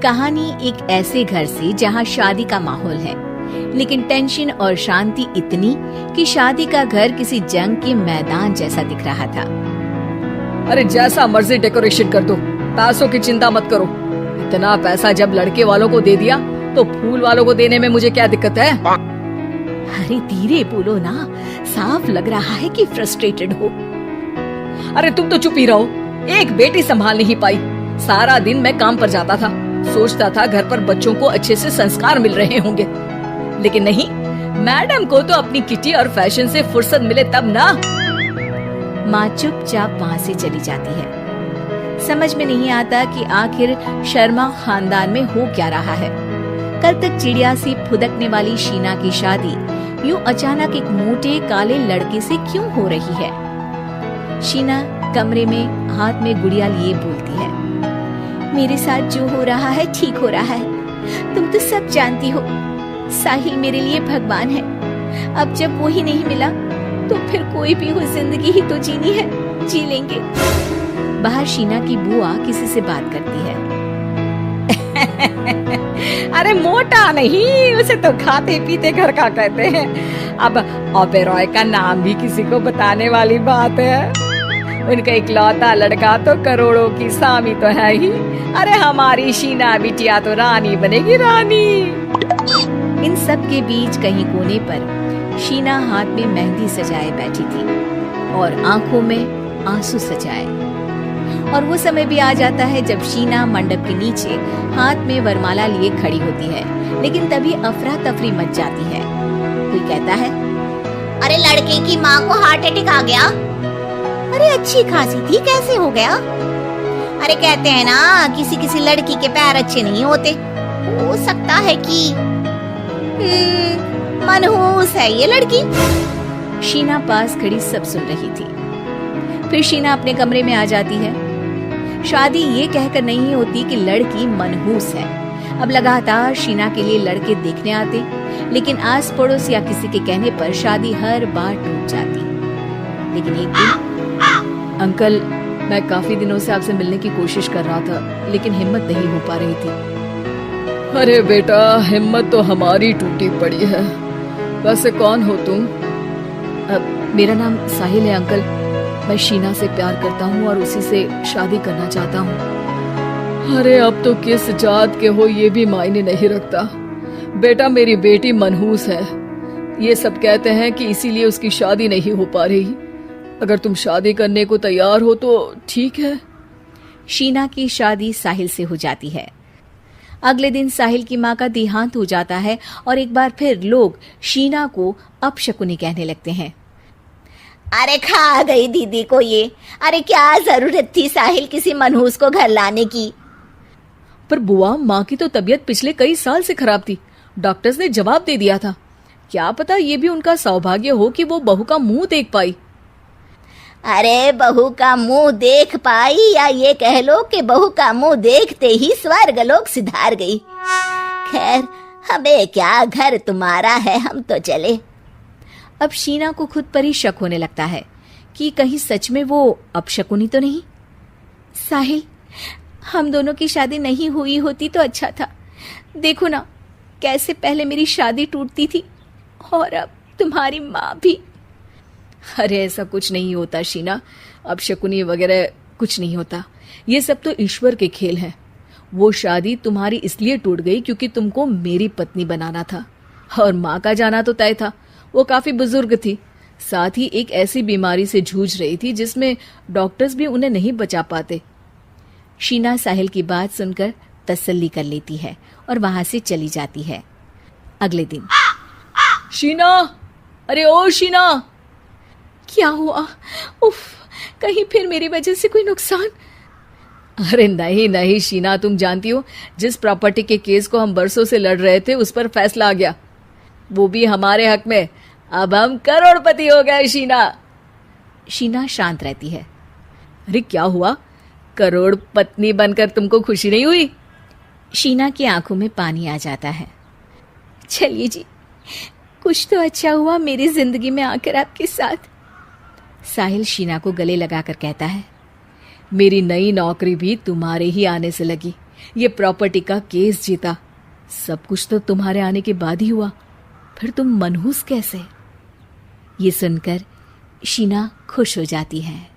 कहानी एक ऐसे घर से जहाँ शादी का माहौल है, लेकिन टेंशन और शांति इतनी कि शादी का घर किसी जंग के मैदान जैसा दिख रहा था। अरे जैसा मर्जी डेकोरेशन कर दो, पैसों की चिंता मत करो। इतना पैसा जब लड़के वालों को दे दिया तो फूल वालों को देने में मुझे क्या दिक्कत है? अरे धीरे बोलो ना, साफ लग रहा है कि फ्रस्ट्रेटेड हो। अरे तुम तो चुप ही रहो, एक बेटी संभाल नहीं पाई। सारा दिन मैं काम पर जाता था, सोचता था घर पर बच्चों को अच्छे से संस्कार मिल रहे होंगे, लेकिन नहीं, मैडम को तो अपनी किटी और फैशन से फुर्सत मिले तब ना। माँ चुपचाप वहाँ से चली जाती है। समझ में नहीं आता कि आखिर शर्मा खानदान में हो क्या रहा है। कल तक चिड़िया सी फुदकने वाली शीना की शादी यूं अचानक एक मोटे काले लड़के से क्यों हो रही है? शीना कमरे में हाथ में गुड़िया लिए बोलती है, मेरे साथ जो हो रहा है ठीक हो रहा है। तुम तो सब जानती हो, साहिल मेरे लिए भगवान है। अब जब वो ही नहीं मिला तो फिर कोई भी हो, जिंदगी ही तो जीनी है, जी लेंगे। बाहर शीना की बुआ किसी से बात करती है। अरे मोटा नहीं, उसे तो खाते पीते घर का कहते हैं। अब ओबेरॉय का नाम भी किसी को बताने वाली बात है। उनका इकलौता लड़का तो करोड़ों की सामी तो है ही। अरे हमारी शीना बिटिया तो रानी बनेगी, रानी। इन सब के बीच कहीं कोने पर शीना हाथ में मेहंदी सजाए बैठी थी और आंखों में आंसू सजाए। और वो समय भी आ जाता है जब शीना मंडप के नीचे हाथ में वरमाला लिए खड़ी होती है, लेकिन तभी अफरा तफरी मच जाती है। कोई कहता है, अरे लड़के की माँ को हार्ट अटैक आ गया। अरे अच्छी खासी थी, कैसे हो गया? अरे कहते हैं ना, किसी किसी लड़की के पैर अच्छे नहीं होते। हो सकता है कि मनहूस है ये लड़की। शीना पास खड़ी सब सुन रही थी। फिर शीना अपने कमरे में आ जाती है। शादी ये कहकर नहीं होती कि लड़की मनहूस है। अब लगातार शीना के लिए लड़के देखने आते, लेकिन आस पड़ोस या किसी के कहने पर शादी हर बार टूट जाती। लेकिन एक दिन, अंकल, मैं काफी दिनों से आपसे मिलने की कोशिश कर रहा था, लेकिन हिम्मत नहीं हो पा रही थी। अरे बेटा, हिम्मत तो हमारी टूटी पड़ी है। वैसे कौन हो तुम? मेरा नाम साहिल है अंकल। मैं शीना से प्यार करता हूँ और उसी से शादी करना चाहता हूँ। अरे अब तो किस जात के हो ये भी मायने नहीं रखता। बेटा, मेरी बेटी मनहूस है। ये सब कहते हैं कि इसीलिए उसकी शादी नहीं हो पा रही। अगर तुम शादी करने को तैयार हो तो ठीक है। शीना की शादी साहिल से हो जाती है। अगले दिन साहिल की माँ का देहांत हो जाता है और एक बार फिर लोग शीना को अपशकुनी कहने लगते हैं। अरे खा गई दीदी को ये। अरे क्या जरूरत थी साहिल किसी मनहूस को घर लाने की? पर बुआ, माँ की तो तबीयत पिछले कई साल से खराब थी। डॉक्टर्स ने जवाब दे दिया था। क्या पता ये भी उनका सौभाग्य हो कि वो बहू का मुंह देख पाई। अरे बहू का मुंह देख पाई, या ये कह लो कि बहू का मुंह देखते ही स्वर्ग लोक सिधार गई। खैर, हमें क्या, घर तुम्हारा है, हम तो चले। अब शीना को खुद पर ही शक होने लगता है कि कहीं सच में वो अपशकुनी तो नहीं। साहिल, हम दोनों की शादी नहीं हुई होती तो अच्छा था। देखो ना, कैसे पहले मेरी शादी टूटती थी और अब तुम्हारी माँ भी। अरे ऐसा कुछ नहीं होता शीना, अपशकुनी वगैरह कुछ नहीं होता। ये सब तो ईश्वर के खेल हैं। वो शादी तुम्हारी इसलिए टूट गई क्योंकि तुमको मेरी पत्नी बनाना था, और माँ का जाना तो तय था। वो काफी बुजुर्ग थी, साथ ही एक ऐसी बीमारी से जूझ रही थी जिसमें डॉक्टर्स भी उन्हें नहीं बचा पाते। शीना साहिल की बात सुनकर तसल्ली कर लेती है और वहां से चली जाती है। अगले दिन, शीना, अरे ओ शीना। क्या हुआ? उफ, कहीं फिर मेरी वजह से कोई नुकसान? अरे नहीं नहीं शीना, तुम जानती हो, जिस प्रॉपर्टी के केस को हम बरसों से लड़ रहे थे उस पर फैसला आ गया, वो भी हमारे हक में। अब हम करोड़पति हो गए शीना। शीना शांत रहती है। अरे क्या हुआ? करोड़ पत्नी बनकर तुमको खुशी नहीं हुई? शीना की आंखों में पानी आ जाता है। चलिए जी, कुछ तो अच्छा हुआ मेरी जिंदगी में आकर आपके साथ। साहिल शीना को गले लगाकर कहता है, मेरी नई नौकरी भी तुम्हारे ही आने से लगी। ये प्रॉपर्टी का केस जीता। सब कुछ तो तुम्हारे आने के बाद ही हुआ, फिर तुम मनहूस कैसे? ये सुनकर शीना खुश हो जाती है।